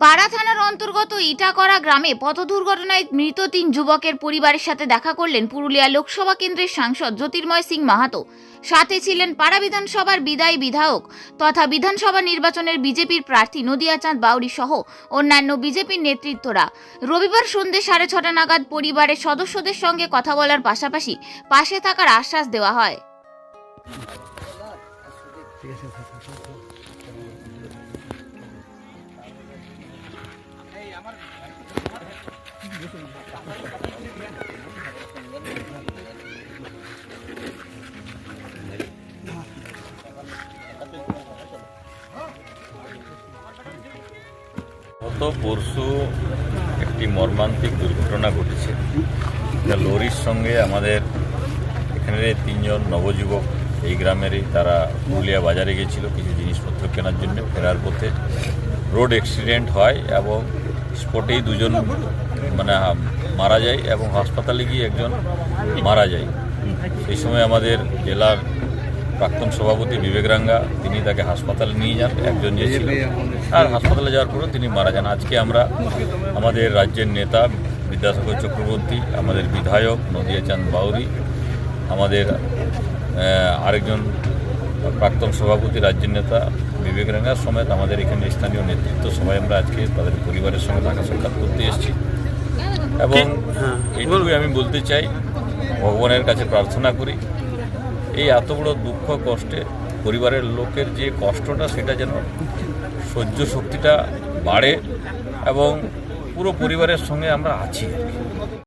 পাড়া থানার অন্তর্গত ইটাকরা গ্রামে পথ দুর্ঘটনায় মৃত 3 যুবকের পরিবারের সাথে দেখা করলেন পুরুলিয়া লোকসভা কেন্দ্রের সাংসদ জ্যোতির্ময় সিং মাহাতো। সাথে ছিলেন পাড়া বিধানসভার বিদায়ী বিধায়ক তথা বিধানসভা নির্বাচনের বিজেপির প্রার্থী নদিয়াচাঁদ বাউরি সহ অন্যান্য বিজেপির নেতৃত্বরা। রবিবার সন্ধ্যে 6:30 নাগাদ পরিবারের সদস্যদের সঙ্গে কথা বলার পাশাপাশি পাশে থাকার আশ্বাস দেওয়া হয়। গত পরশু একটি মর্মান্তিক দুর্ঘটনা ঘটেছে। লরির সঙ্গে আমাদের এখানের 3 জন নবযুবক এই গ্রামেরই, তারা পুরুলিয়া বাজারে গিয়েছিল কিছু জিনিসপত্র কেনার জন্য। ফেরার পথে রোড অ্যাক্সিডেন্ট হয় এবং স্পটেই 2 জন মারা যায় এবং হাসপাতালে গিয়ে একজন মারা যায়। সেই সময় আমাদের জেলার প্রাক্তন সভাপতি বিবেক রাঙ্গা তিনি তাকে হাসপাতালে নিয়ে যান, একজন যে ছিল, আর হাসপাতালে যাওয়ার পরেও তিনি মারা যান। আজকে আমরা আমাদের রাজ্যের নেতা বিদ্যাসাগর চক্রবর্তী, আমাদের বিধায়ক নদিয়াচাঁদ বাউরি, আমাদের আরেকজন প্রাক্তন সভাপতি রাজ্যের নেতা বিবেক রাঙ্গা সমেত আমাদের এখানে স্থানীয় নেতৃত্ব সবাই আমরা আজকে তাদের পরিবারের সঙ্গে দেখা সাক্ষাৎ করতে এসেছি। এবং এইটুকুই আমি বলতে চাই, ভগবানের কাছে প্রার্থনা করি এই এত বড় দুঃখ কষ্টে পরিবারের লোকের যে কষ্টটা সেটা যেন সহ্য শক্তিটা বাড়ে এবং পুরো পরিবারের সঙ্গে আমরা আছি।